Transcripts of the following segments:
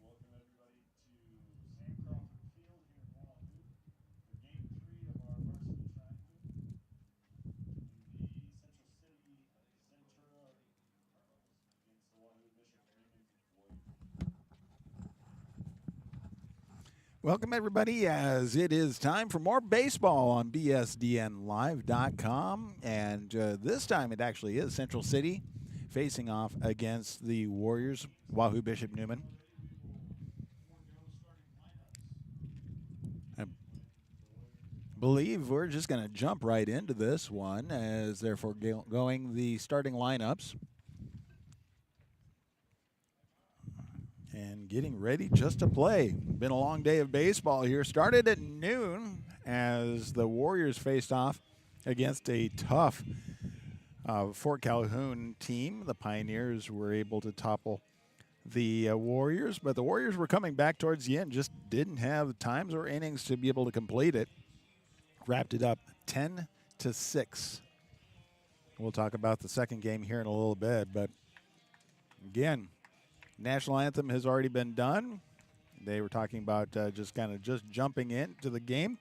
Welcome everybody to Sam Crawford Field here in Wahoo for Game 3 of our varsity triangle in the Central City Centura Colonels against the Wahoo Bishop Newman Warriors. Welcome, everybody, as it is time for more baseball on BSDNLive.com. And this time it actually is Central City facing off against the Warriors, Wahoo Bishop Newman. I believe we're just going to jump right into this one as they're foregoing the starting lineups and getting ready just to play. Been a long day of baseball here. Started at noon as the Warriors faced off against a tough Fort Calhoun team. The Pioneers were able to topple the Warriors, but the Warriors were coming back towards the end, just didn't have times or innings to be able to complete it. Wrapped it up 10-6. We'll talk about the second game here in a little bit, but again, national anthem has already been done. They were talking about just jumping into the game,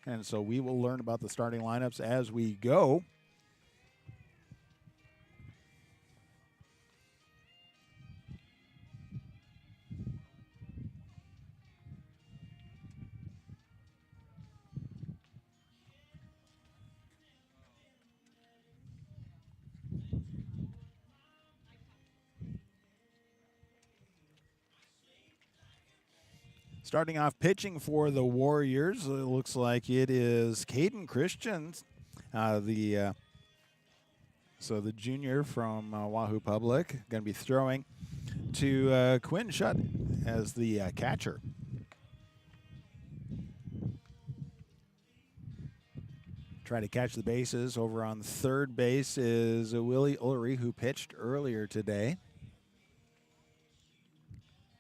and so we will learn about the starting lineups as we go. Starting off pitching for the Warriors, it looks like it is Caden Christian, the junior from Wahoo Public, going to be throwing to Quinn Shutt as the catcher. Try to catch the bases. Over on third base is Willie Ullery, who pitched earlier today.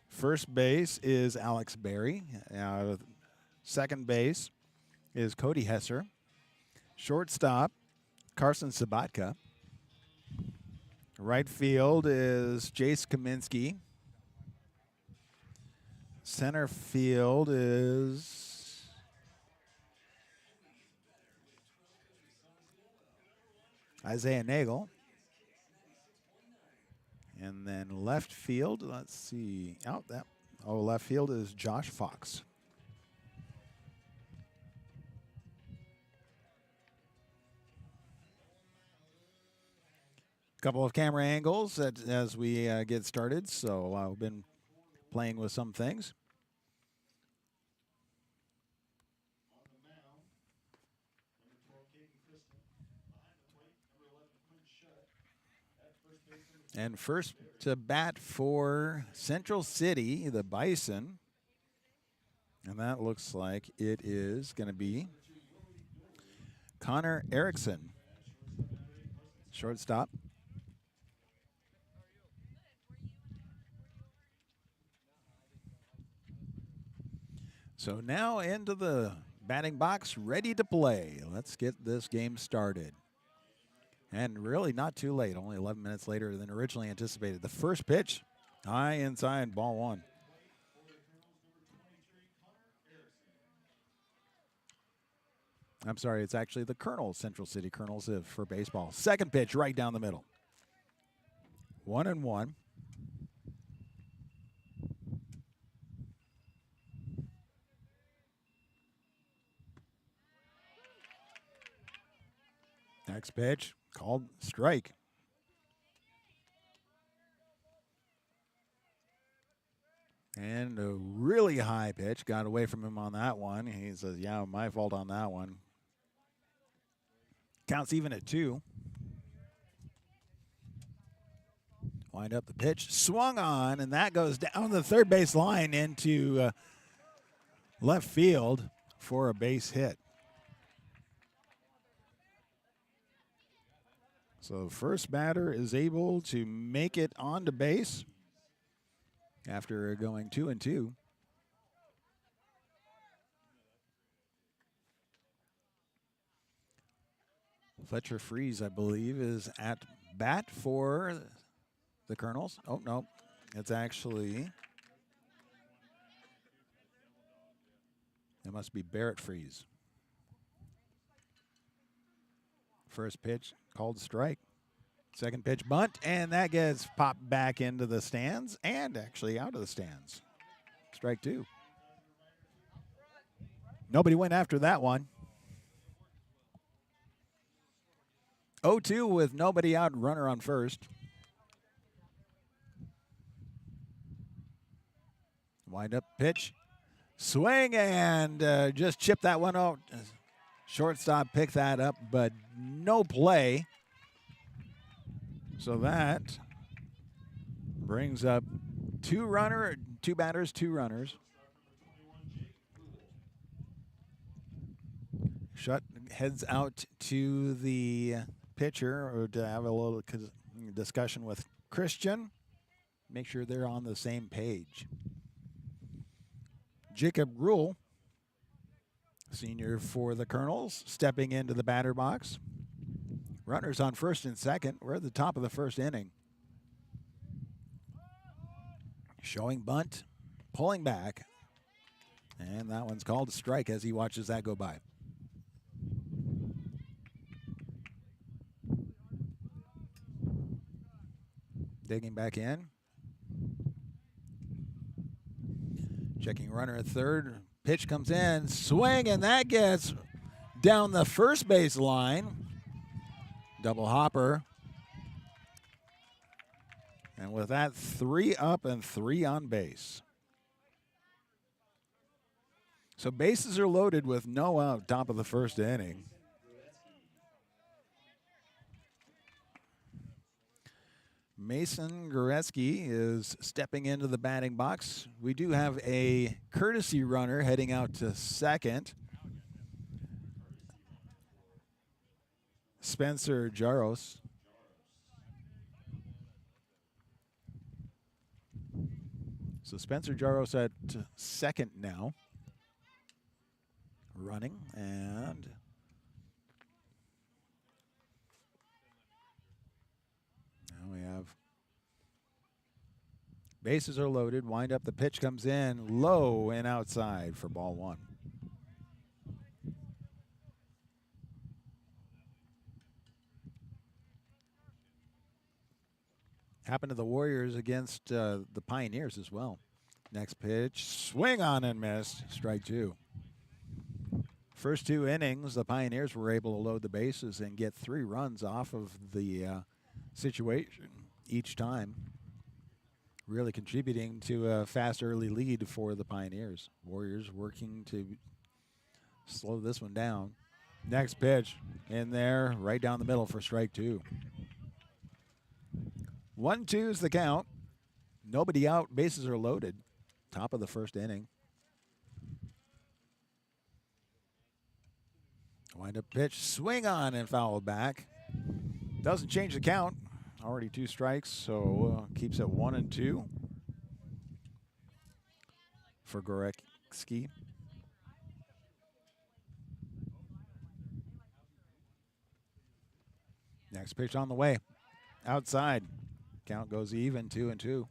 First base is Alex Berry. Second base is Cody Hesser. Shortstop, Carson Sabatka. Right field is Jace Kaminsky. Center field is Isaiah Nagel. And then left field, let's see. Left field is Josh Fox. Couple of camera angles as we get started, so I've been playing with some things. On the mound, number 12, Caden Christian. Behind the plate, number 11, Quinn Shutt. At first base, and first to bat for Central City, the Bison. And that looks like it is going to be Connor Erickson. Shortstop. So now into the batting box, ready to play. Let's get this game started. And really not too late, only 11 minutes later than originally anticipated. The first pitch, high inside, ball one. I'm sorry, it's actually the Colonels, Central City Colonels for baseball. Second pitch right down the middle. 1-1. Next pitch called strike. And a really high pitch got away from him on that one. He says, yeah, my fault on that one. Counts even at 2. Wind up the pitch, swung on, and that goes down the third base line into left field for a base hit. So first batter is able to make it onto base after going 2-2. Fletcher Freeze, I believe, is at bat for the Colonels. Oh, no. It's actually, it must be Barrett Freeze. First pitch called strike. Second pitch bunt, and that gets popped back into the stands and actually out of the stands. Strike 2. Nobody went after that one. 0-2 with nobody out, runner on first. Wind up pitch. Swing and just chip that one out. Shortstop picked that up, but no play. So that brings up two batters, 2 runners. Shutt heads out to the pitcher or to have a little discussion with Christian. Make sure they're on the same page. Jacob Rule, senior for the Colonels, stepping into the batter box. Runners on first and second. We're at the top of the first inning. Showing bunt, pulling back, and that one's called a strike as he watches that go by. Digging back in. Checking runner at third. Pitch comes in, swing, and that gets down the first base line. Double hopper. And with that, 3 up and 3 on base. So bases are loaded with no out, top of the first inning. Mason Goretzky is stepping into the batting box. We do have a courtesy runner heading out to second. Spencer Jaros. So Spencer Jaros at second now. Running, and now we have bases are loaded. Wind up, the pitch comes in low and outside for ball 1. Happened to the Warriors against the Pioneers as well. Next pitch, swing on and missed. Strike 2. First 2 innings, the Pioneers were able to load the bases and get 3 runs off of the situation each time, really contributing to a fast early lead for the Pioneers. Warriors working to slow this one down. Next pitch in there, right down the middle for strike 2. 1-2 is the count. Nobody out, bases are loaded. Top of the first inning. Wind up pitch, swing on and foul back. Doesn't change the count. Already 2 strikes, so keeps it 1-2 for Goretzky. Next pitch on the way. Outside. Count goes even, 2-2.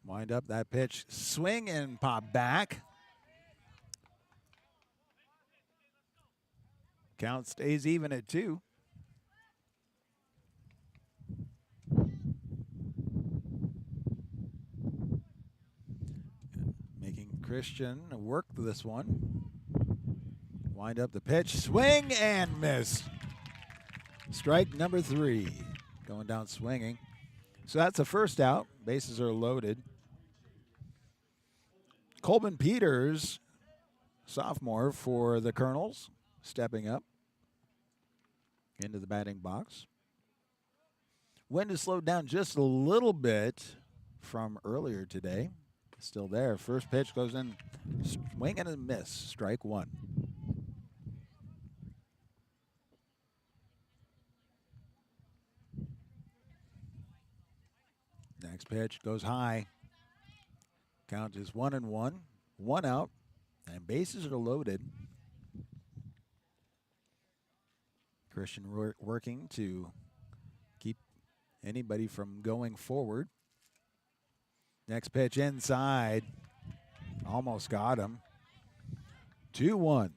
Wind up that pitch, swing and pop back. Count stays even at 2. Christian worked this one. Wind up the pitch, swing and miss. Strike number 3. Going down swinging. So that's the first out. Bases are loaded. Colbin Peters, sophomore for the Colonels, stepping up into the batting box. Wind has slowed down just a little bit from earlier today. Still there. First pitch goes in, swing and a miss. Strike 1. Next pitch goes high. Count is 1-1. 1 out, and bases are loaded. Christian working to keep anybody from going forward. Next pitch inside. Almost got him. 2-1.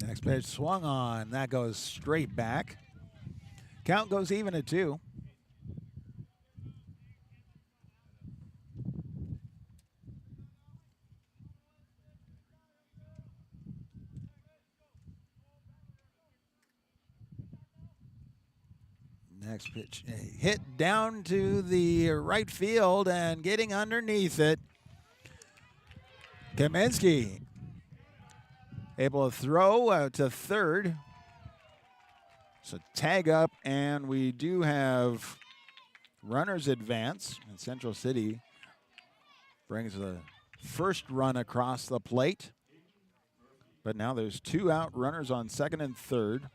Next pitch swung on. That goes straight back. Count goes even at 2. Next pitch hit down to the right field and getting underneath it. Kaminsky able to throw to third. So tag up, and we do have runners advance, and Central City brings the first run across the plate. But now there's 2 out runners on second and third.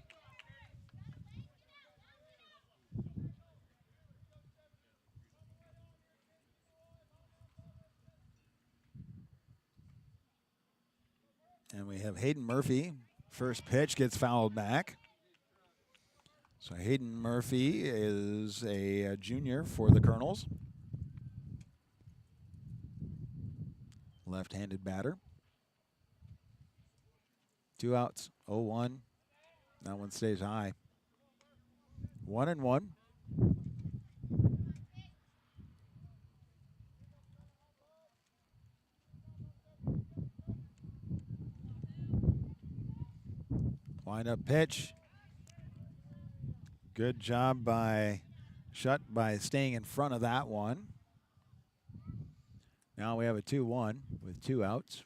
And we have Hayden Murphy. First pitch gets fouled back. So Hayden Murphy is a junior for the Colonels. Left-handed batter. 2 outs, 0-1. That one stays high. 1-1. Wind up pitch. Good job by Shutt by staying in front of that one. Now we have a 2-1 with 2 outs.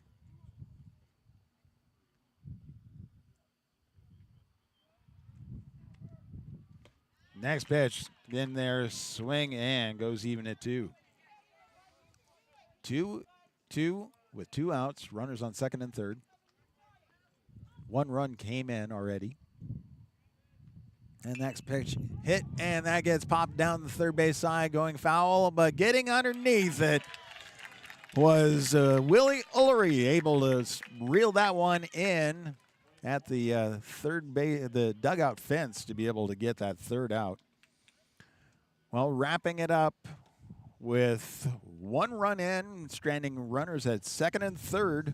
Next pitch in there, swing and goes even at 2. 2-2 with 2 outs, runners on second and third. 1 run came in already. And next pitch hit, and that gets popped down the third base side, going foul, but getting underneath it was Willie Ullery, able to reel that one in at the third base, the dugout fence, to be able to get that third out. Well, wrapping it up with 1 run in, stranding runners at second and third.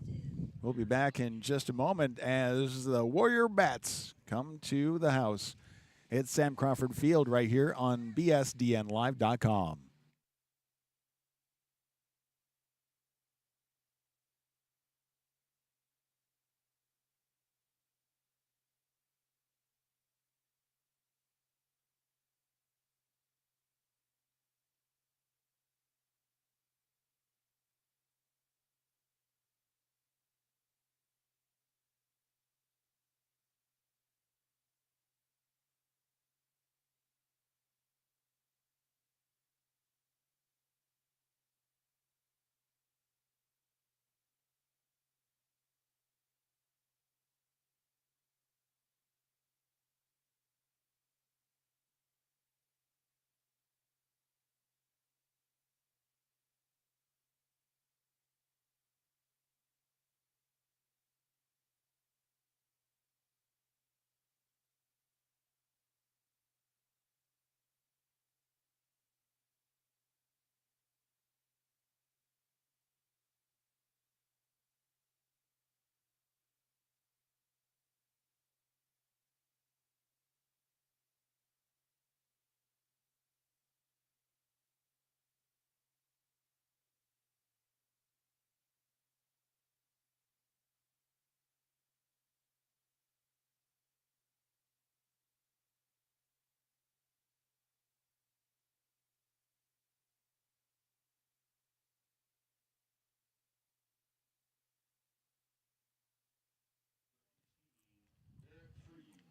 We'll be back in just a moment as the Warrior Bats come to the house. It's Sam Crawford Field right here on BSDNLive.com.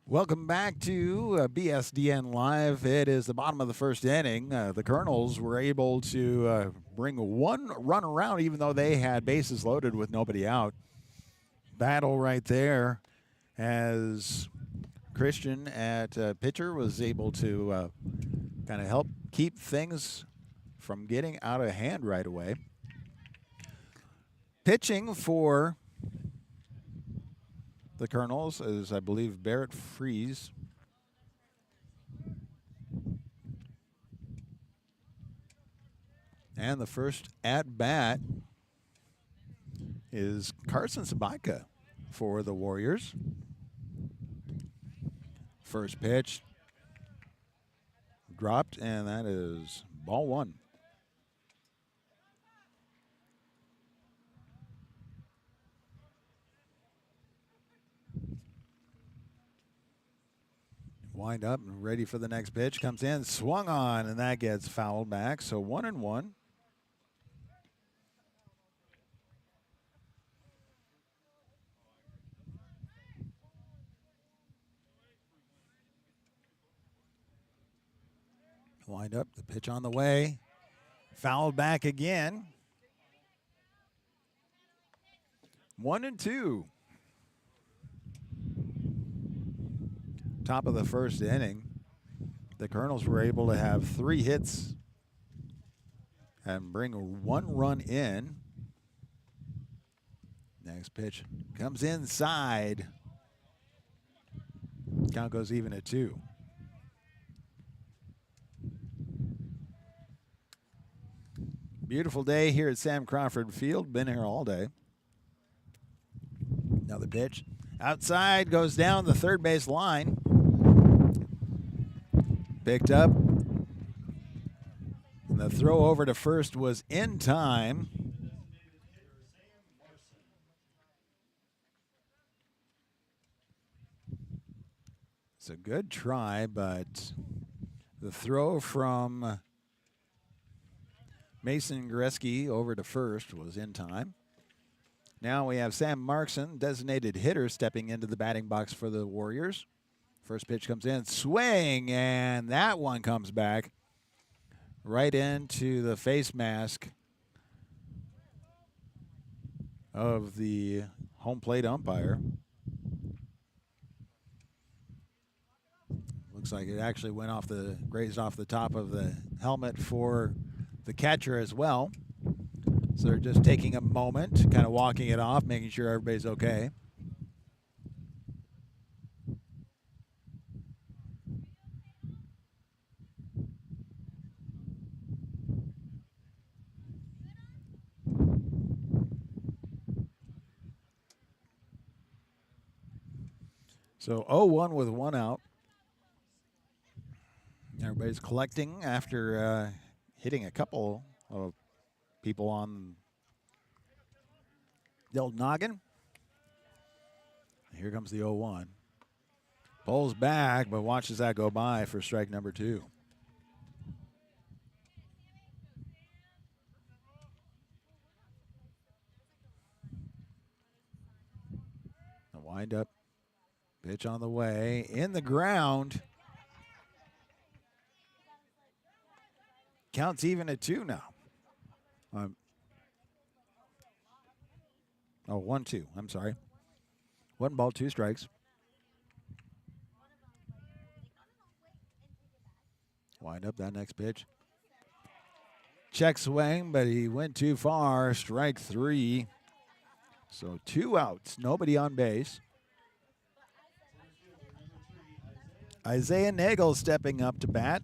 Welcome back to BSDN Live. It is the bottom of the first inning. The Colonels were able to bring one run around, even though they had bases loaded with nobody out. Battle right there as Christian at pitcher was able to kind of help keep things from getting out of hand right away. Pitching for the Colonels is, I believe, Barrett Freeze. And the first at-bat is Carson Sabatka for the Warriors. First pitch dropped, and that is ball one. Wind up and ready for the next pitch. Comes in, swung on, and that gets fouled back. So 1-1. Wind up, the pitch on the way. Fouled back again. 1-2. Top of the first inning. The Colonels were able to have 3 hits and bring 1 run in. Next pitch comes inside. Count goes even at 2. Beautiful day here at Sam Crawford Field. Been here all day. Another pitch. Outside, goes down the third base line. Picked up. And the throw over to first was in time. It's a good try, but the throw from Mason Gretzky over to first was in time. Now we have Sam Markson, designated hitter, stepping into the batting box for the Warriors. First pitch comes in, swing, and that one comes back right into the face mask of the home plate umpire. Looks like it actually went off grazed off the top of the helmet for the catcher as well. So they're just taking a moment, kind of walking it off, making sure everybody's okay. So 0-1 with 1 out. Everybody's collecting after hitting a couple of people on the old noggin. Here comes the 0-1. Pulls back, but watches that go by for strike number 2. A wind up. Pitch on the way. In the ground. Counts even at 2 now. 1-2. I'm sorry. 1 ball, 2 strikes. Wind up that next pitch. Check swing, but he went too far. Strike 3. So 2 outs. Nobody on base. Isaiah Nagel stepping up to bat.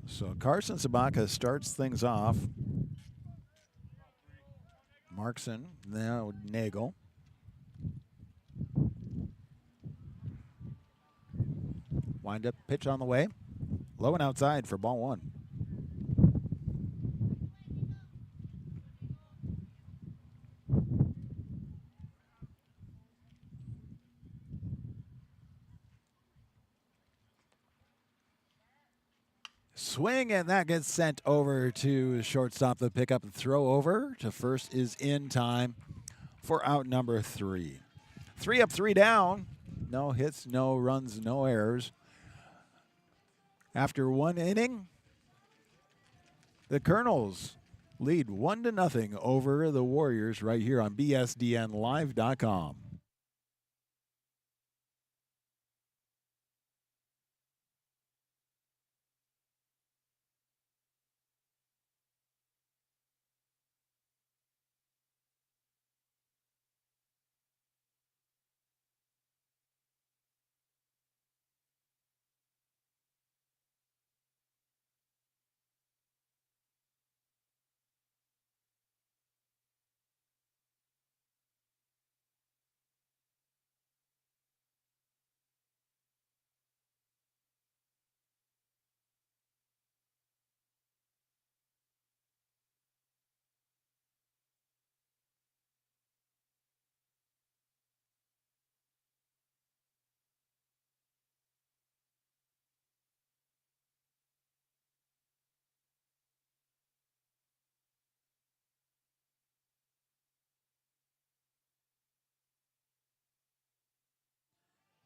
So Carson Sabatka starts things off. Markson, now Nagel. Wind up pitch on the way. Low and outside for ball 1. Swing, and that gets sent over to shortstop. The pickup and throw over to first is in time. for out number 3. 3 up, 3 down. No hits, no runs, no errors. After 1 inning, the Colonels lead 1-0 over the Warriors right here on BSDNLive.com.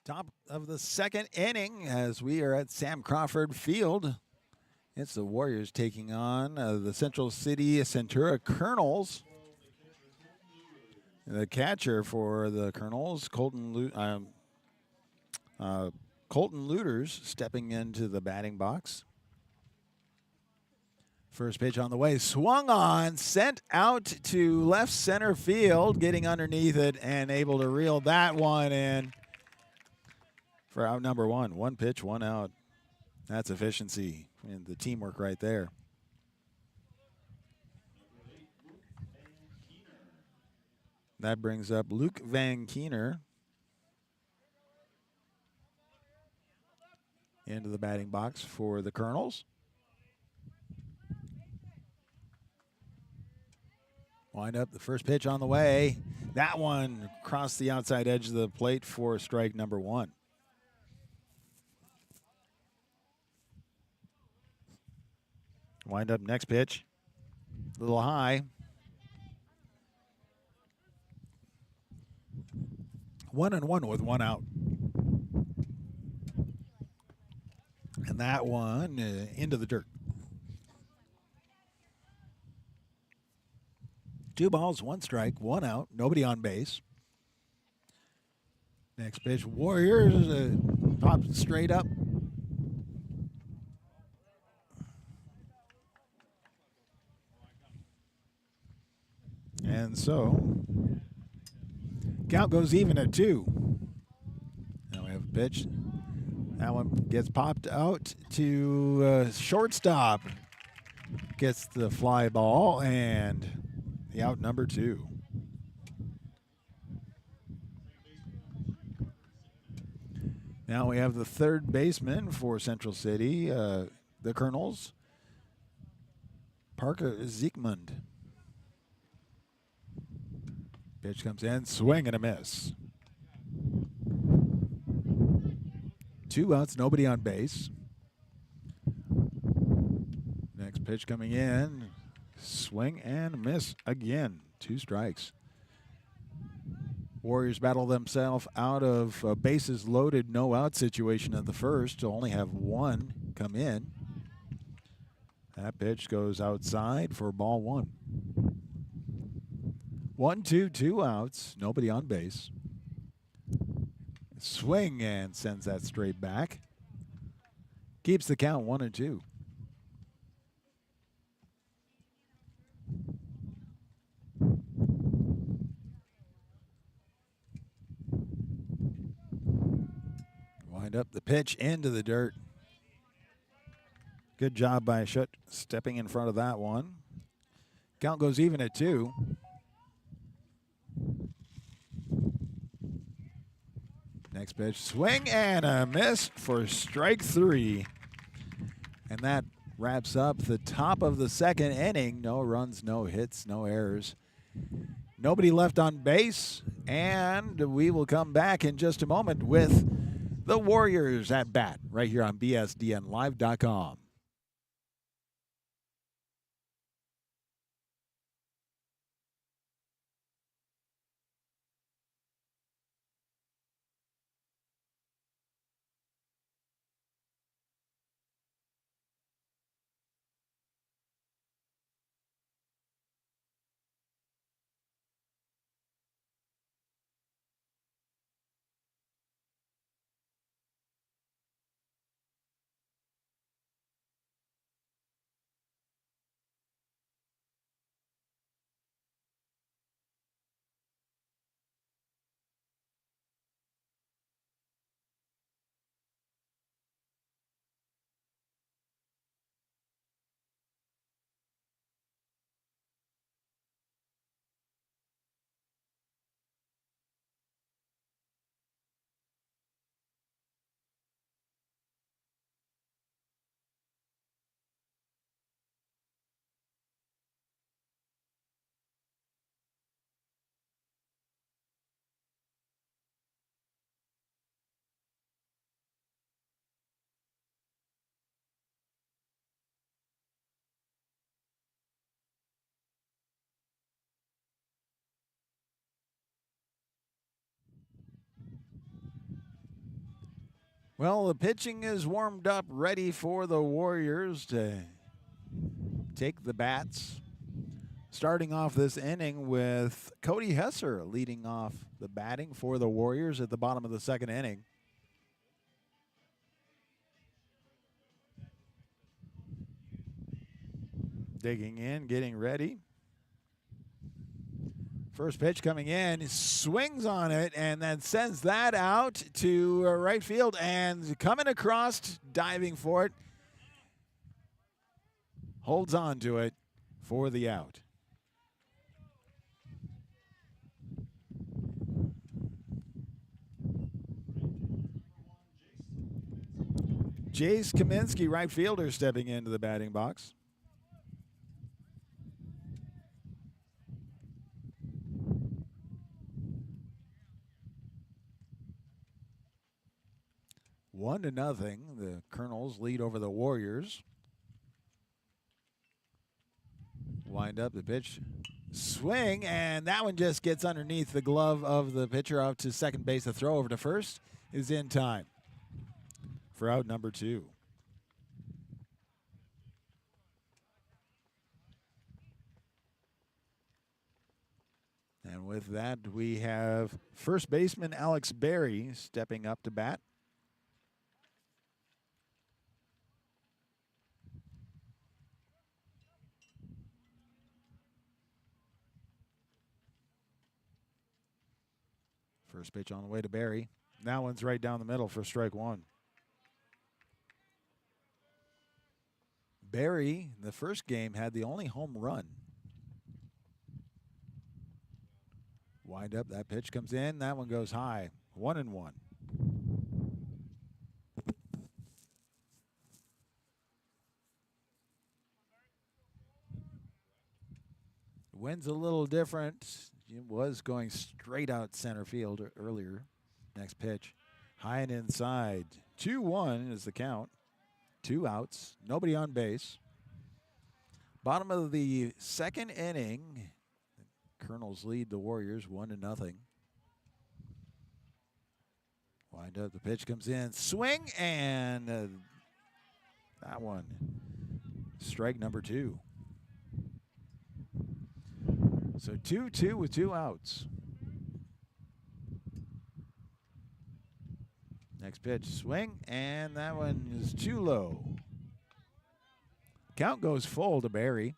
Top of the 2nd inning as we are at Sam Crawford Field. It's the Warriors taking on the Central City Centura Colonels. The catcher for the Colonels, Colton Looters, stepping into the batting box. First pitch on the way, swung on, sent out to left center field, getting underneath it and able to reel that one in for out number 1. 1 pitch, 1 out. That's efficiency and the teamwork right there. That brings up Luke Van Keener into the batting box for the Colonels. Wind up, the first pitch on the way. That one crossed the outside edge of the plate for strike number 1. Wind up, next pitch. A little high. 1-1 with 1 out. And that one into the dirt. 2 balls, 1 strike, 1 out, nobody on base. Next pitch, Warriors popped straight up. And so, count goes even at 2. Now we have a pitch. That one gets popped out to shortstop. Gets the fly ball and the out number 2. Now we have the third baseman for Central City, the Colonels, Parker Ziekmund. Pitch comes in, swing and a miss. 2 outs, nobody on base. Next pitch coming in, swing and a miss again. 2 strikes. Warriors battle themselves out of a bases loaded, no out situation at the first to only have 1 come in. That pitch goes outside for ball 1. 1-2, 2 outs, nobody on base. Swing and sends that straight back. Keeps the count 1-2. Wind up the pitch into the dirt. Good job by Schutt stepping in front of that one. Count goes even at 2. Next pitch, swing and a miss for strike 3. And that wraps up the top of the 2nd inning. No runs, no hits, no errors. Nobody left on base. And we will come back in just a moment with the Warriors at bat right here on BSDNLive.com. Well, the pitching is warmed up, ready for the Warriors to take the bats. Starting off this inning with Cody Hesser leading off the batting for the Warriors at the bottom of the second inning. Digging in, getting ready. First pitch coming in, he swings on it and then sends that out to right field, and coming across, diving for it, holds on to it for the out. Jace Kaminsky, right fielder, stepping into the batting box. One to nothing, the Colonels lead over the Warriors. Wind up the pitch, swing, and that one just gets underneath the glove of the pitcher out to second base. The throw over to first is in time for out number 2. And with that, we have first baseman Alex Berry stepping up to bat. First pitch on the way to Berry. That one's right down the middle for strike 1. Berry, the first game, had the only home run. Wind up, that pitch comes in. That one goes high. 1-1. Wind's a little different. It was going straight out center field earlier. Next pitch, high and inside. 2-1 is the count. 2 outs, nobody on base. Bottom of the second inning, the Colonels lead the Warriors 1-0. Wind up, the pitch comes in, swing, and that one, strike number 2. So 2-2 with 2 outs. Next pitch, swing, and that one is too low. Count goes full to Berry.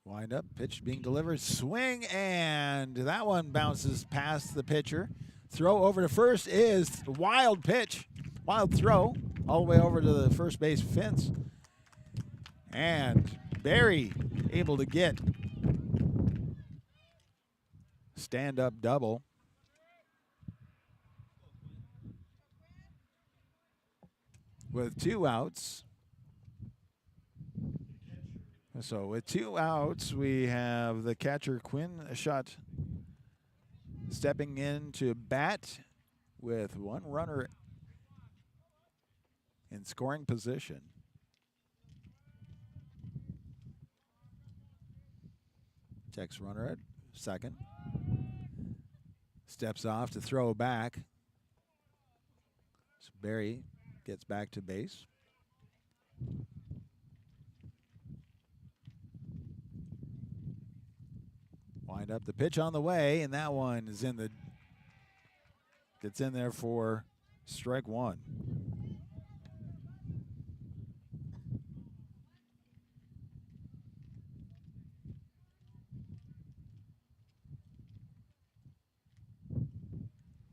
Wind up, pitch being delivered, swing, and that one bounces past the pitcher. Throw over to first is wild pitch, wild throw, all the way over to the first base fence. And Berry able to get stand-up double. With 2 outs. So with 2 outs, we have the catcher Quinn Schott stepping in to bat with 1 runner in scoring position. Checks runner at second. Steps off to throw back. So Berry gets back to base. Wind up, the pitch on the way, and that one is gets in there for strike 1.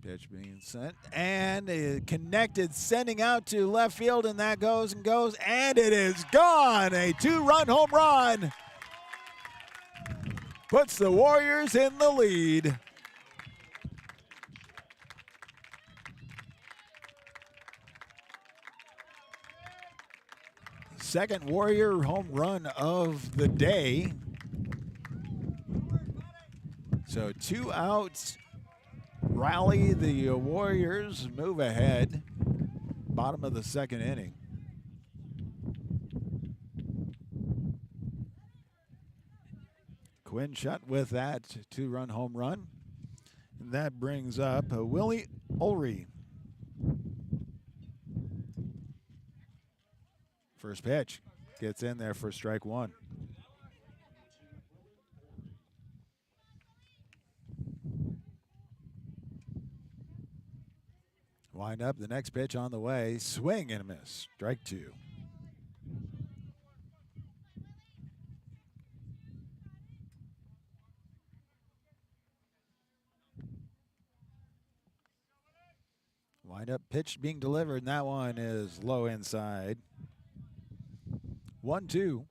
Pitch being sent, and it connected, sending out to left field, and that goes and goes, and it is gone. A 2-run home run puts the Warriors in the lead. Second Warrior home run of the day. So 2 outs. Rally, the Warriors move ahead. Bottom of the second inning. Quinn Shutt with that 2-run home run. And that brings up Willie Ulrey. First pitch gets in there for strike one. Wind up, the next pitch on the way. Swing and a miss. Strike two. Wind up, pitch being delivered, and that one is low inside. 1-2.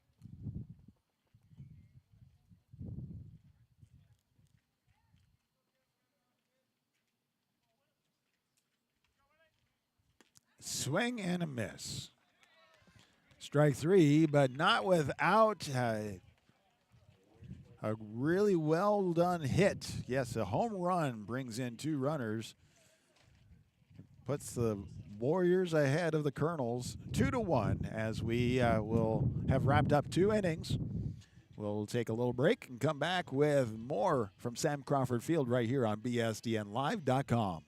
Swing and a miss. Strike three, but not without a really well done hit. Yes, a home run brings in 2 runners. Puts the Warriors ahead of the Colonels 2-1 as we will have wrapped up 2 innings. We'll take a little break and come back with more from Sam Crawford Field right here on BSDNLive.com.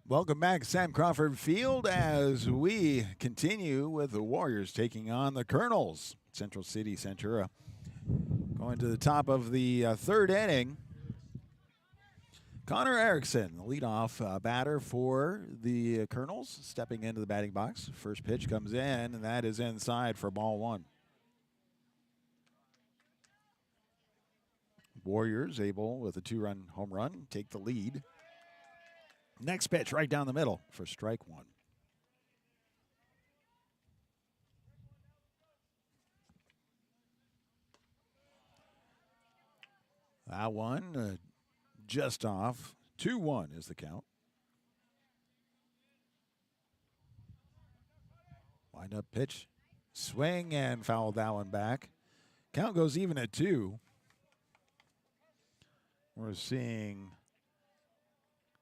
Welcome back, Sam Crawford Field, as we continue with the Warriors taking on the Colonels. Central City Centura going to the top of the 3rd inning. Connor Erickson, the leadoff batter for the Colonels, stepping into the batting box. First pitch comes in, and that is inside for ball 1. Warriors able, with a 2-run home run, take the lead. Next pitch right down the middle for strike 1. That one just off. 2-1 is the count. Wind up pitch. Swing and foul that one back. Count goes even at 2. We're seeing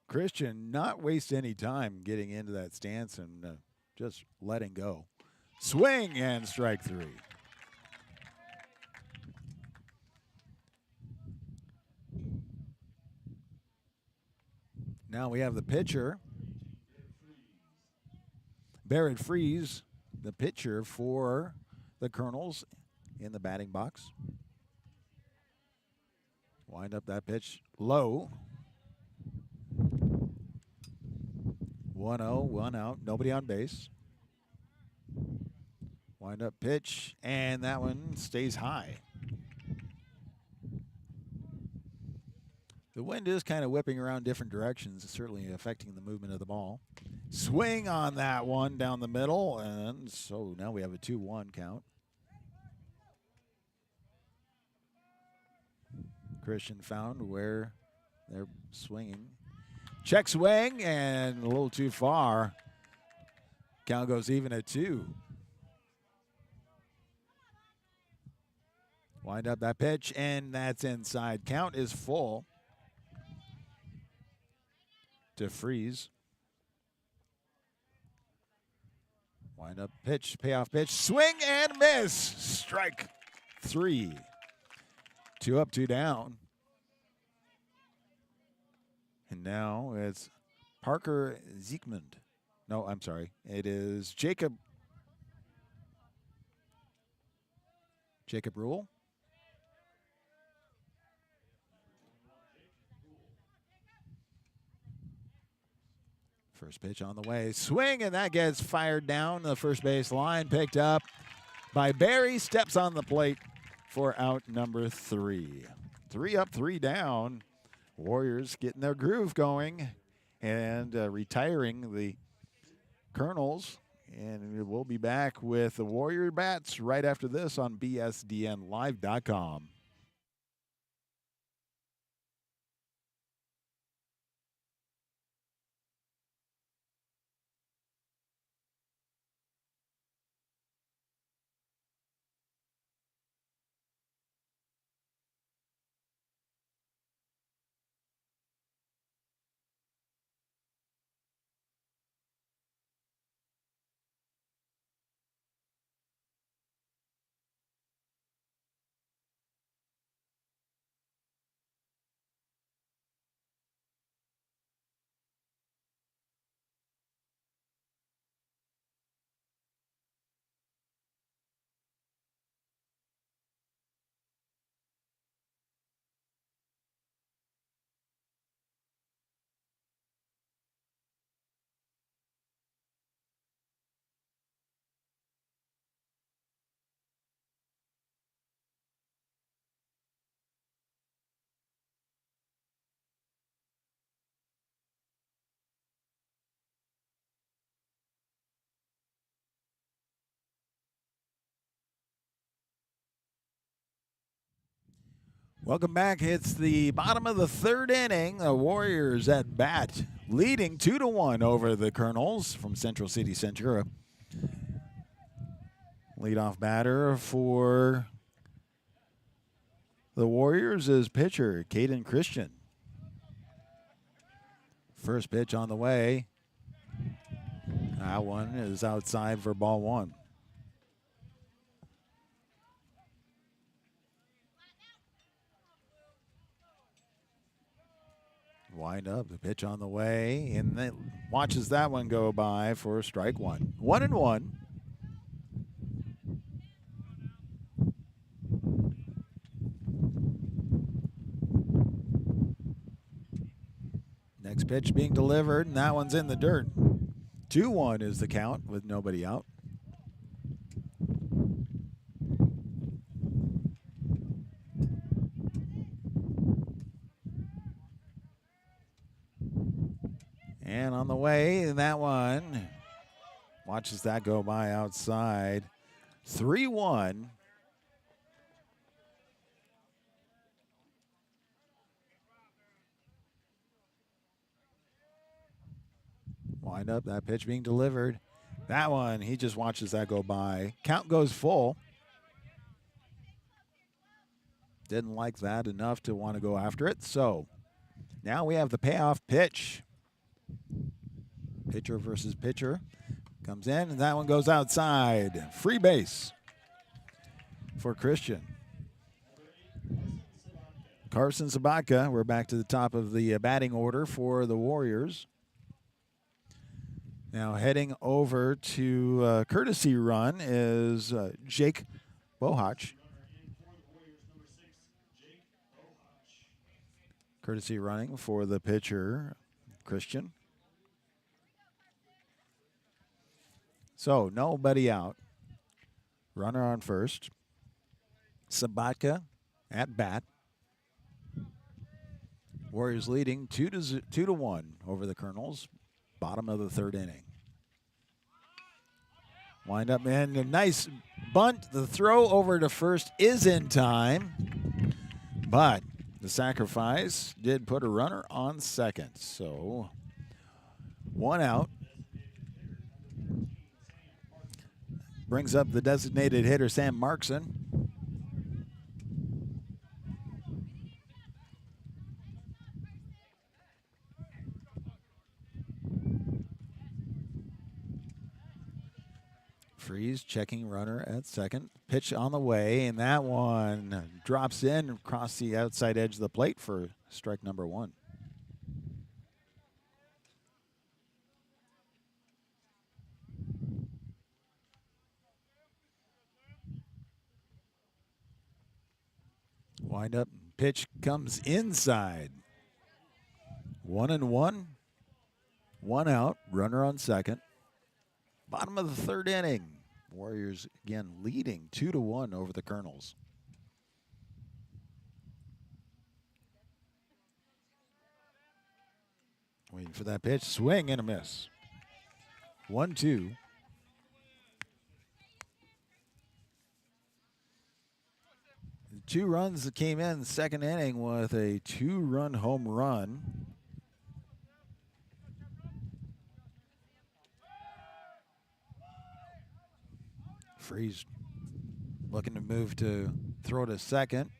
Christian not waste any time getting into that stance and just letting go. Swing and strike 3. Now we have the pitcher, Barrett Freeze, the pitcher for the Colonels in the batting box. Wind up that pitch low. 1-0, 1 out, nobody on base. Wind up pitch, and that one stays high. The wind is kind of whipping around different directions, certainly affecting the movement of the ball. Swing on that one down the middle, and so now we have a 2-1 count. Christian found where they're swinging. Check swing, and a little too far. Count goes even at 2. Wind up that pitch, and that's inside. Count is full to Freeze. Wind up pitch, payoff pitch, swing and miss. Strike 3. 2 up, 2 down. And now it's Parker Ziekmund. No, I'm sorry. It is Jacob Rule. First pitch on the way. Swing, and that gets fired down the first base line. Picked up by Barry. Steps on the plate for out number 3. 3 up, 3 down. Warriors getting their groove going and retiring the Colonels. And we'll be back with the Warrior Bats right after this on BSDNLive.com. Welcome back. It's the bottom of the 3rd inning. The Warriors at bat, leading 2-1 over the Colonels from Central City Centura. Leadoff batter for the Warriors is pitcher Caden Christian. First pitch on the way. That one is outside for ball 1. Wind up, the pitch on the way, and then watches that one go by for strike 1. 1-1. Next pitch being delivered, and that one's in the dirt. 2-1 is the count with nobody out. And on the way, that one watches that go by outside. 3-1. Wind up, that pitch being delivered. That one, he just watches that go by. Count goes full. Didn't like that enough to want to go after it. So now we have the payoff pitch. Pitcher versus pitcher. Comes in, and that one goes outside. Free base for Christian. Carson Sabatka, we're back to the top of the batting order for the Warriors. Now heading over to courtesy run is Jake Bohach. Courtesy running for the pitcher, Christian. So nobody out. Runner on first. Sabatka at bat. Warriors leading 2-1 over the Colonels. Bottom of the 3rd inning. Wind up, and a nice bunt. The throw over to first is in time, but the sacrifice did put a runner on second. So 1 out. Brings up the designated hitter, Sam Markson. Freeze checking runner at second. Pitch on the way, and that one drops in across the outside edge of the plate for strike number 1. Wind up, pitch comes inside. 1-1 1 out, runner on second. Bottom of the third inning. Warriors again leading 2-1 over the Colonels. Waiting for that pitch. Swing and a miss. 1-2. The 2 runs that came in the second inning with a 2-run home run. Freeze looking to move to throw to second.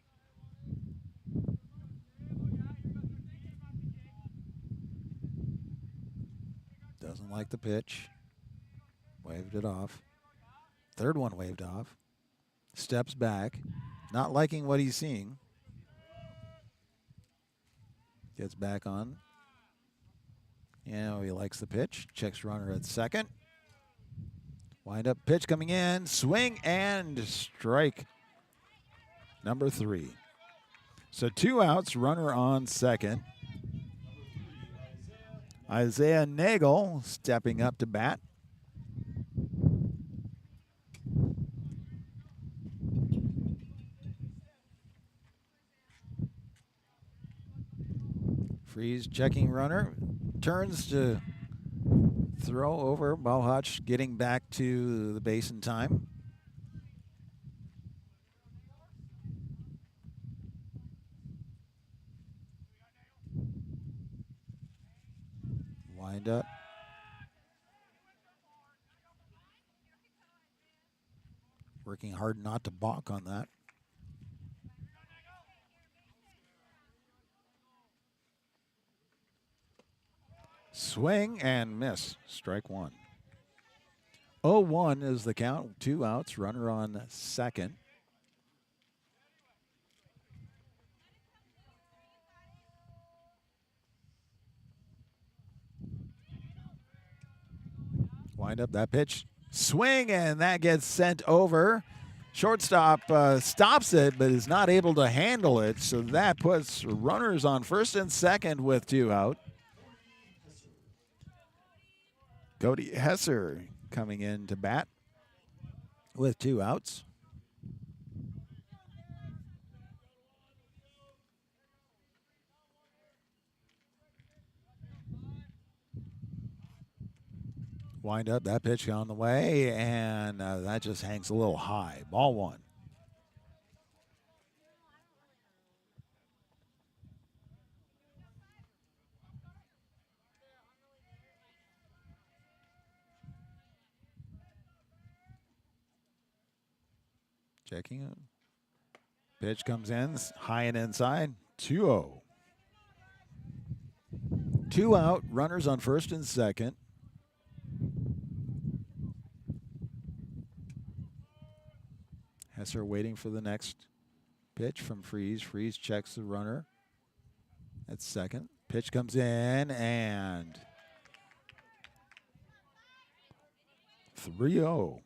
Doesn't like the pitch. Waved it off. Third one waved off. Steps back. Not liking what he's seeing. Gets back on. He likes the pitch. Checks runner at second. Wind up pitch coming in. Swing and strike. Number 3. So 2 outs, runner on second. Isaiah Nagel stepping up to bat. Freeze checking runner. Turns to throw over. Balhach getting back to the base in time. Wind up. Working hard not to balk on that. Swing and miss. Strike 1. 0-1 is the count. 2 outs. Runner on second. Wind up that pitch. Swing, and that gets sent over. Shortstop stops it, but is not able to handle it. So that puts runners on first and second with 2 out. Cody Hesser coming in to bat with 2 outs. Wind up that pitch on the way, and that just hangs a little high. Ball 1. Checking it. Pitch comes in, high and inside. 2-0. 2 out, runners on first and second. Hesser waiting for the next pitch from Freeze. Freeze checks the runner at second. Pitch comes in, and 3-0.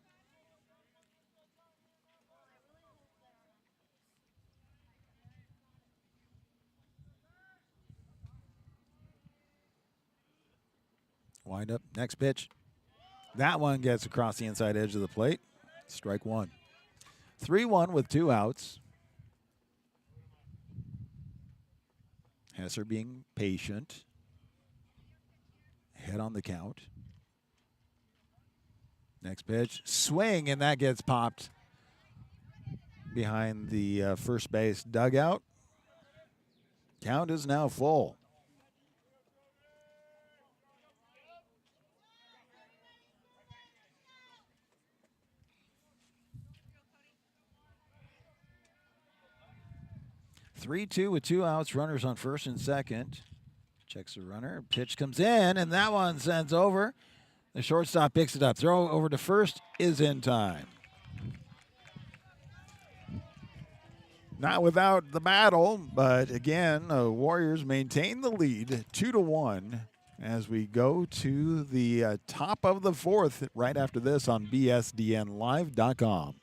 Wind up, next pitch. That one gets across the inside edge of the plate. Strike 1. 3-1 with 2 outs. Hesser being patient. Head on the count. Next pitch, swing, and that gets popped behind the first base dugout. Count is now full. Three-two with 2 outs, runners on first and second. Checks the runner. Pitch comes in, and that one sends over. The shortstop picks it up. Throw over to first is in time. Not without the battle, but again, Warriors maintain the lead 2-1 as we go to the top of the 4th right after this on bsdnlive.com.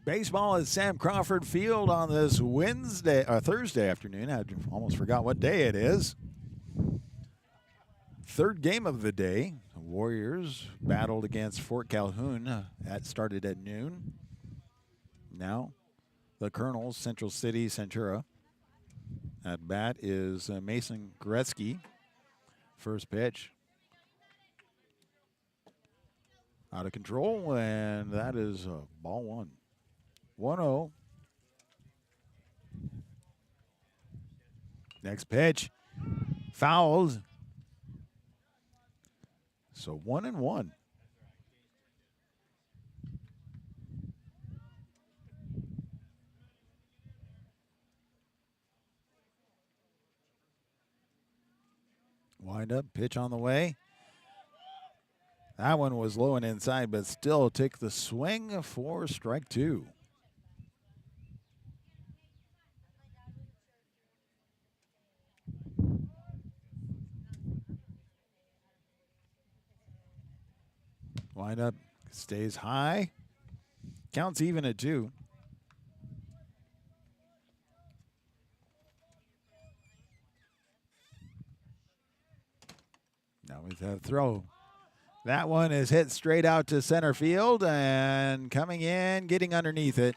Baseball at Sam Crawford Field on this Thursday afternoon. I almost forgot what day it is. Third game of the day. The Warriors battled against Fort Calhoun. That started at noon. Now, the Colonels, Central City, Centura. At bat is Mason Gretzky. First pitch. Out of control, and that is ball one. 1-0. Next pitch. Fouled. So 1-1. Wind up, pitch on the way. That one was low and inside, but still take the swing for strike two. Wind up, stays high. Counts even at 2. Now with that throw. That one is hit straight out to center field and coming in, getting underneath it.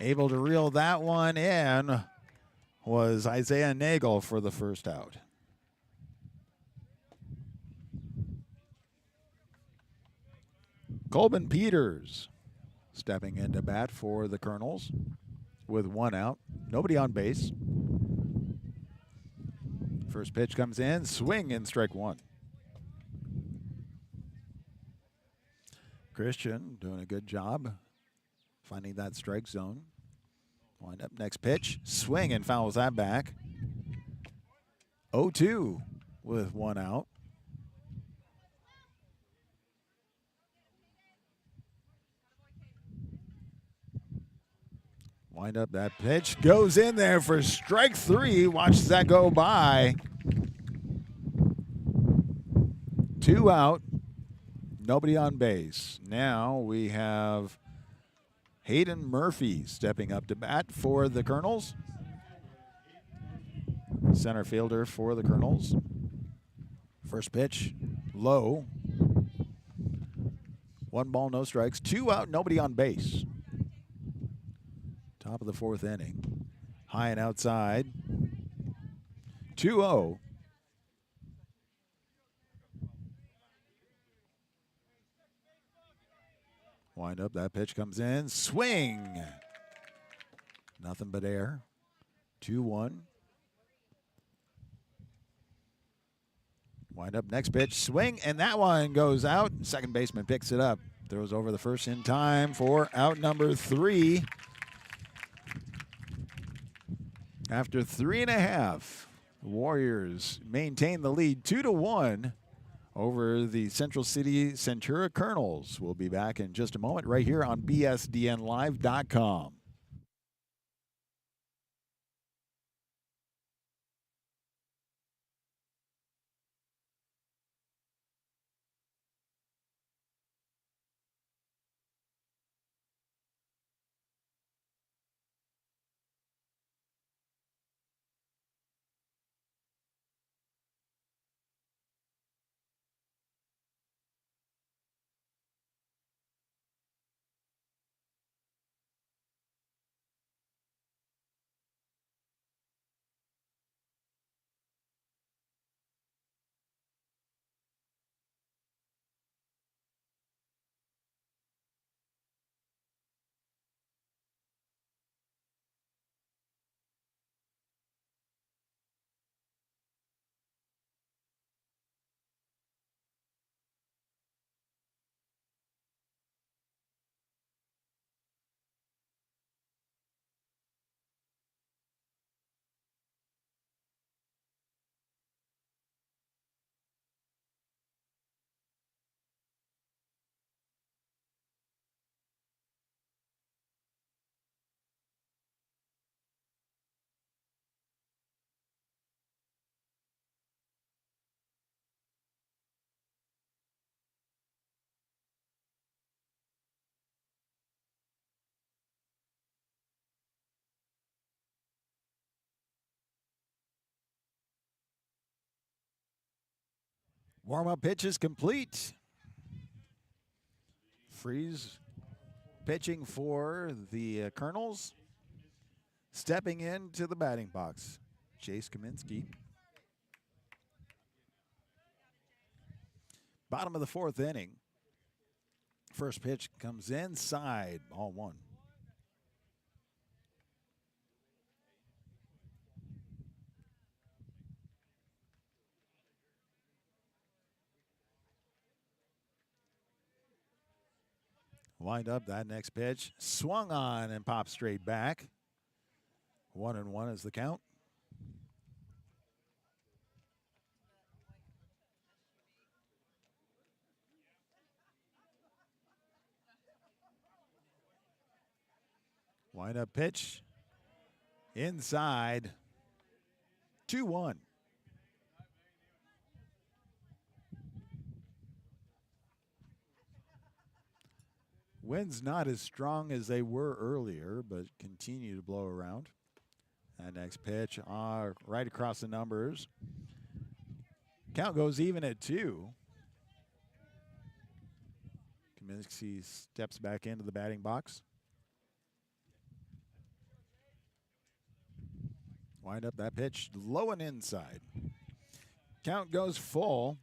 Able to reel that one in was Isaiah Nagel for the first out. Colbin Peters stepping into bat for the Colonels with 1 out. Nobody on base. First pitch comes in, swing and strike 1. Christian doing a good job finding that strike zone. Wind up next pitch, swing and fouls that back. 0-2 with 1 out. Wind up that pitch, goes in there for strike 3. Watch that go by. 2 out, nobody on base. Now we have Hayden Murphy stepping up to bat for the Colonels. Center fielder for the Colonels. First pitch, low. 1 ball, no strikes. 2 out, nobody on base. Top of the 4th inning. High and outside. 2-0. Wind up, that pitch comes in. Swing. Nothing but air. 2-1. Wind up, next pitch, swing, and that one goes out. Second baseman picks it up. Throws over the first in time for out number 3. After 3.5, the Warriors maintain the lead 2-1 over the Central City Centura Colonels. We'll be back in just a moment right here on BSDNLive.com. Warm-up pitch is complete. Freeze pitching for the Colonels. Stepping into the batting box, Chase Kaminsky. Bottom of the fourth inning. First pitch comes inside, ball one. Wind up that next pitch. Swung on and popped straight back. 1-1 is the count. Wind up pitch. Inside. 2-1. Winds not as strong as they were earlier, but continue to blow around. That next pitch, right across the numbers. Count goes even at 2. Kaminsky steps back into the batting box. Wind up that pitch, low and inside. Count goes full.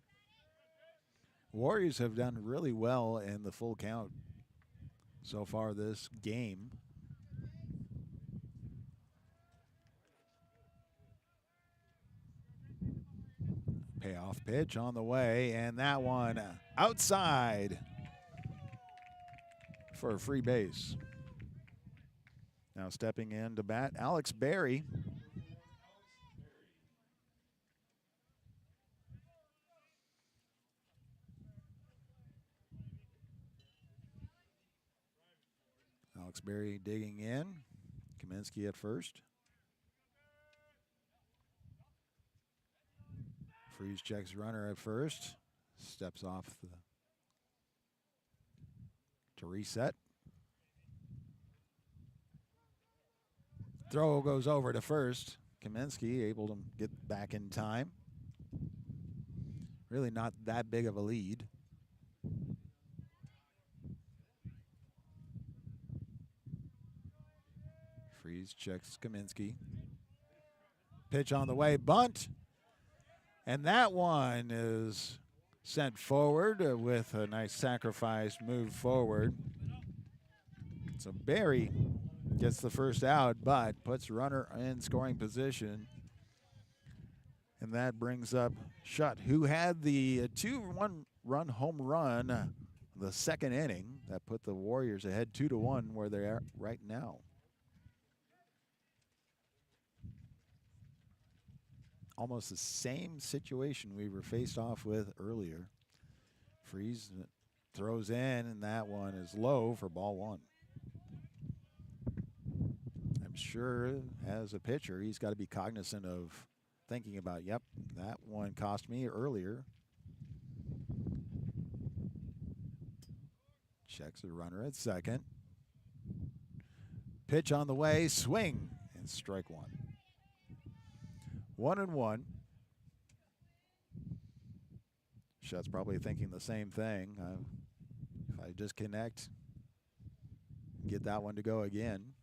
Warriors have done really well in the full count so far this game. Payoff pitch on the way, and that one outside for a free base. Now stepping in to bat, Alex Berry. Alex Berry digging in. Kaminsky at first. Freeze checks runner at first. Steps off to reset. Throw goes over to first. Kaminsky able to get back in time. Really not that big of a lead. Freeze checks Kaminsky. Pitch on the way, bunt. And that one is sent forward with a nice sacrifice move forward. So Berry gets the first out, but puts runner in scoring position. And that brings up Schutt, who had the 2-run home run the second inning that put the Warriors ahead 2-1 where they are right now. Almost the same situation we were faced off with earlier. Freeze throws in, and that one is low for ball one. I'm sure as a pitcher, he's got to be cognizant of thinking about, yep, that one cost me earlier. Checks the runner at second. Pitch on the way, swing, and strike one. 1-1. Schutt's probably thinking the same thing. If I just connect, get that one to go again.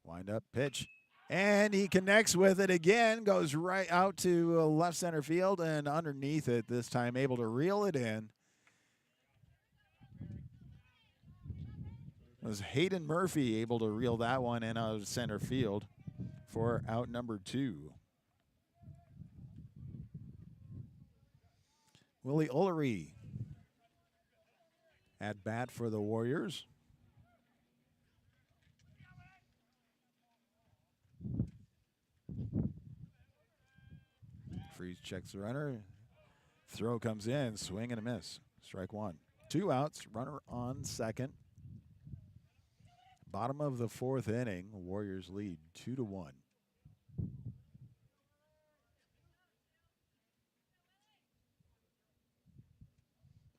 Wind up pitch. And he connects with it again, goes right out to left center field and underneath it, this time able to reel it in. Was Hayden Murphy able to reel that one in out of center field for out number 2. Willie Ullery at bat for the Warriors. Freeze checks the runner. Throw comes in, swing and a miss. Strike one. 2 outs, runner on second. Bottom of the fourth inning, Warriors lead 2-1.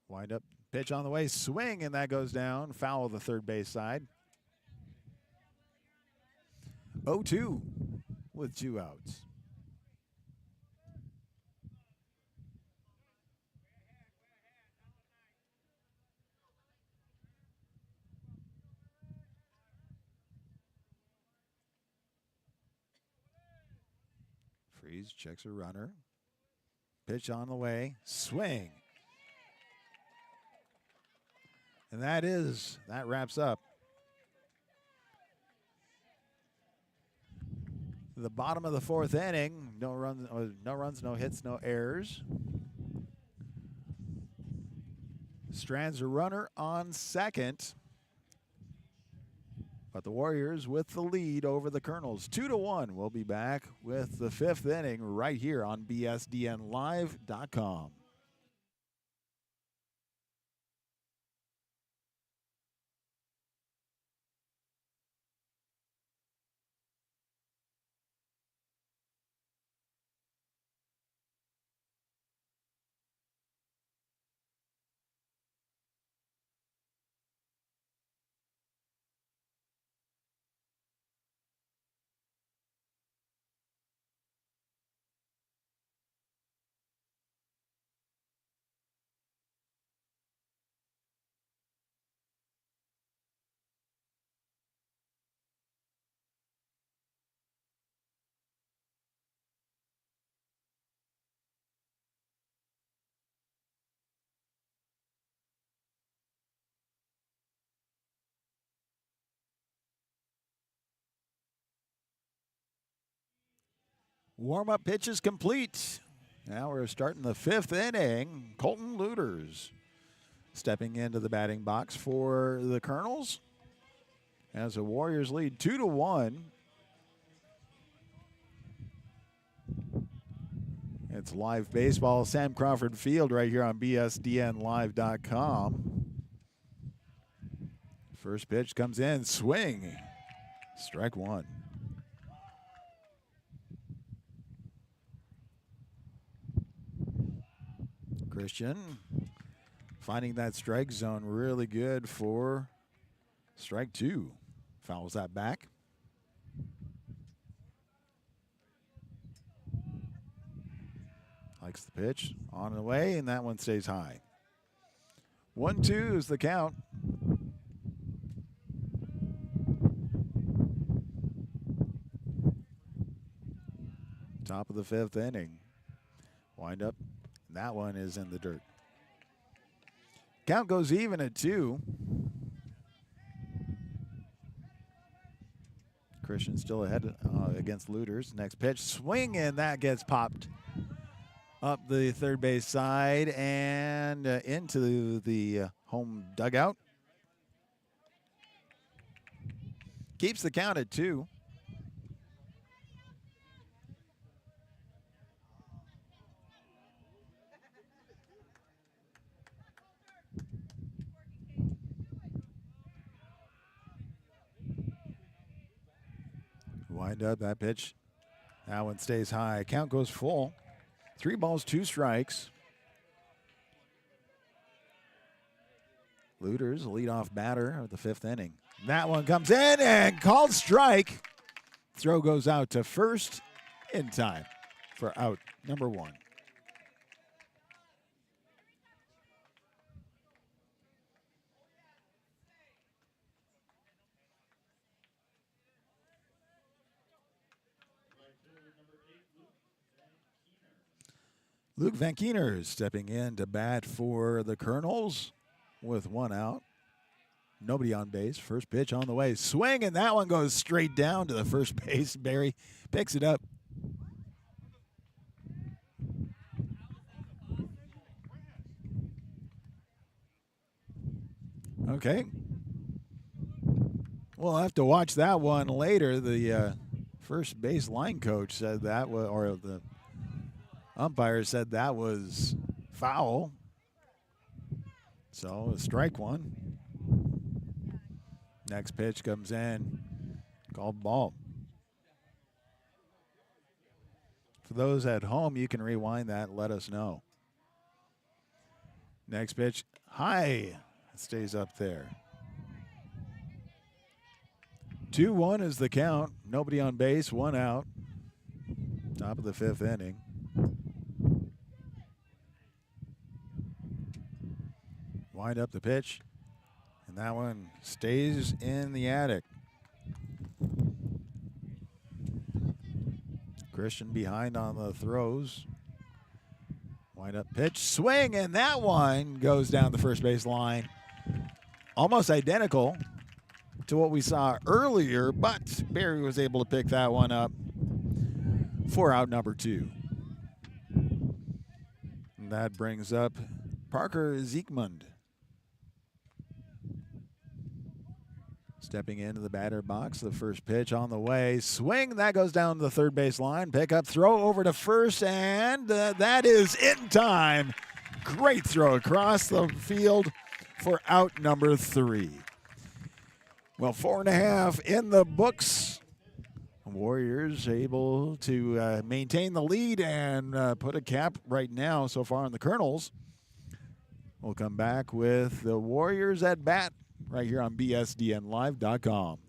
Wind up, pitch on the way, swing, and that goes down. Foul of the third base side. 0-2 with 2 outs. Freeze, checks a runner. Pitch on the way. Swing. And that wraps up the bottom of the fourth inning. No runs, no hits, no errors. Strands a runner on second. But the Warriors with the lead over the Colonels, 2-1. We'll be back with the fifth inning right here on bsdnlive.com. Warm-up pitch is complete. Now we're starting the fifth inning. Colton Looters stepping into the batting box for the Colonels as the Warriors lead 2-1. It's live baseball, Sam Crawford Field right here on bsdnlive.com. First pitch comes in, swing, strike one. Christian finding that strike zone really good for strike two. Fouls that back. Likes the pitch, on the way, and that one stays high. 1-2 is the count. Top of the fifth inning. Wind up. That one is in the dirt. Count goes even at 2. Christian still ahead against Looters. Next pitch, swing, and that gets popped up the third base side and into the home dugout. Keeps the count at 2. Wind up that pitch. That one stays high. Count goes full. 3 balls, 2 strikes. Looters, leadoff batter of the fifth inning. That one comes in and called strike. Throw goes out to first in time for out number 1. Luke Van Keener stepping in to bat for the Colonels with 1 out. Nobody on base. First pitch on the way. Swing, and that one goes straight down to the first base. Barry picks it up. Okay. We'll have to watch that one later. The first base line coach said that, or the umpire said that was foul. So strike one. Next pitch comes in, called ball. For those at home, you can rewind that and let us know. Next pitch, high, stays up there. 2-1 is the count. Nobody on base, 1 out. Top of the fifth inning. Wind up the pitch, and that one stays in the attic. Christian behind on the throws. Wind up pitch, swing, and that one goes down the first base line. Almost identical to what we saw earlier, but Barry was able to pick that one up for out number 2. And that brings up Parker Ziekmund. Stepping into the batter box, the first pitch on the way. Swing, that goes down the third base line. Pick up, throw over to first, and that is in time. Great throw across the field for out number 3. Well, 4.5 in the books. Warriors able to maintain the lead and put a cap right now so far on the Colonels. We'll come back with the Warriors at bat right here on bsdnlive.com.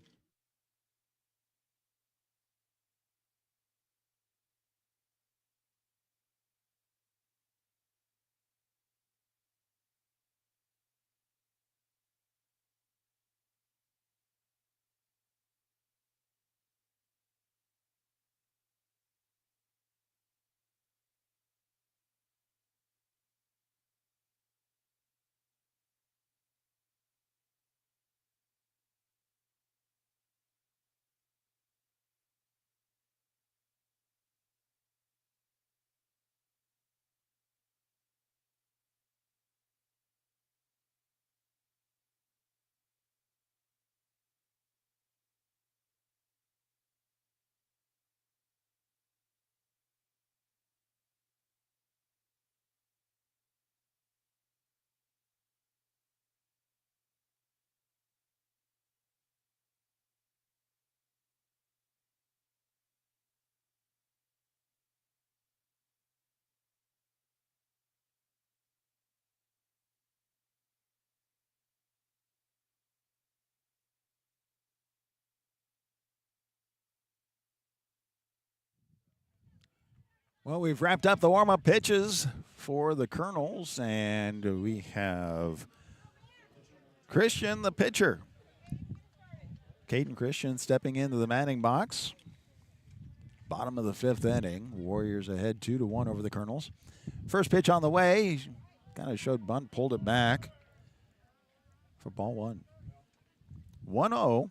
Well, we've wrapped up the warm-up pitches for the Colonels, and we have Christian, the pitcher. Caden Christian stepping into the batting box. Bottom of the 5th inning. Warriors ahead 2-1 over the Colonels. First pitch on the way. Kind of showed bunt, pulled it back for ball 1. 1-0.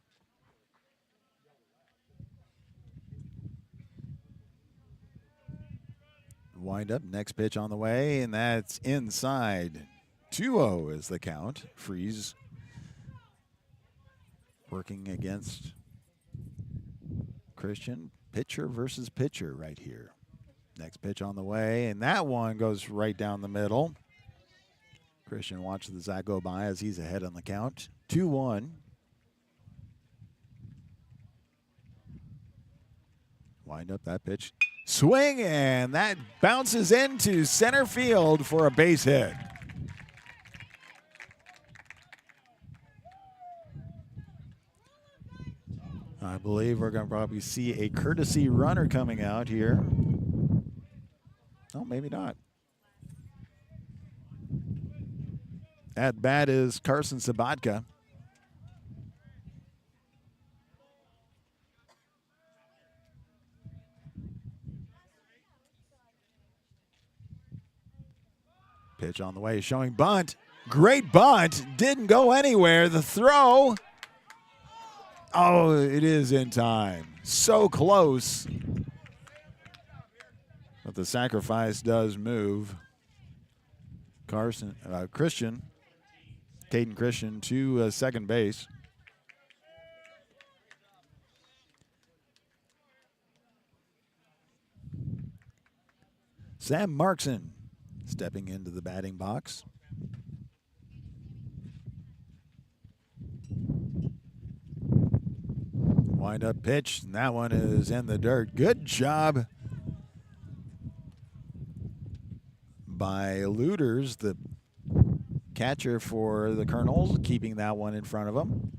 Wind up, next pitch on the way, and that's inside. 2-0 is the count. Freeze working against Christian. Pitcher versus pitcher right here. Next pitch on the way, and that one goes right down the middle. Christian watches the Zach go by as he's ahead on the count. 2-1. Wind up that pitch. Swing, and that bounces into center field for a base hit. I believe we're going to probably see a courtesy runner coming out here. Oh, maybe not. At bat is Carson Sabatka. Pitch on the way, showing bunt. Great bunt. Didn't go anywhere. The throw. Oh, it is in time. So close. But the sacrifice does move. Christian, Caden Christian to second base. Sam Markson stepping into the batting box. Wind up pitch, and that one is in the dirt. Good job by Luders, the catcher for the Colonels, keeping that one in front of him.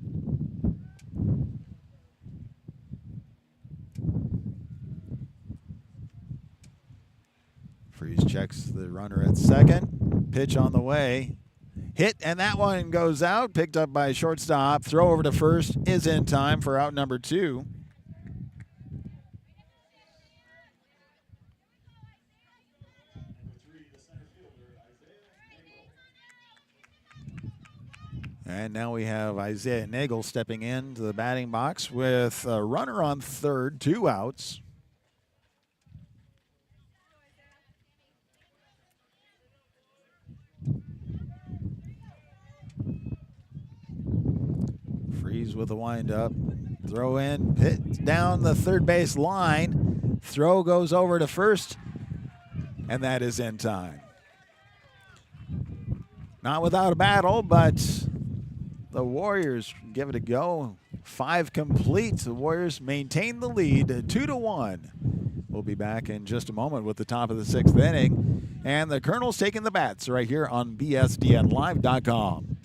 Freeze checks the runner at second. Pitch on the way. Hit, and that one goes out. Picked up by shortstop. Throw over to first is in time for out number 2. And now we have Isaiah Nagel stepping into the batting box with a runner on third, 2 outs. Freeze with a windup. Throw in, hit down the third base line. Throw goes over to first, and that is in time. Not without a battle, but the Warriors give it a go. 5 complete. The Warriors maintain the lead, 2-1. We'll be back in just a moment with the top of the 6th inning. And the Colonels taking the bats right here on BSDNLive.com.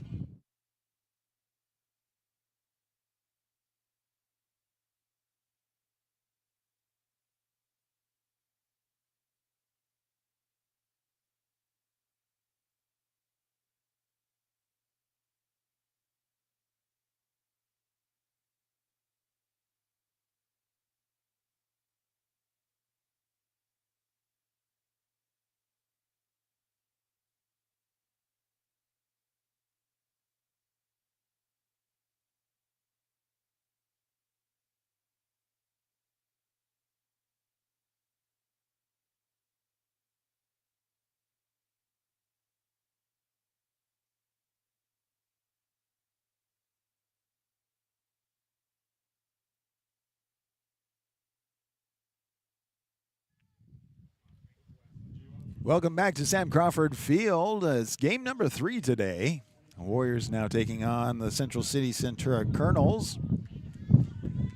Welcome back to Sam Crawford Field. It's game number 3 today. Warriors now taking on the Central City Centura Colonels.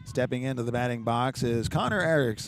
Stepping into the batting box is Connor Erickson.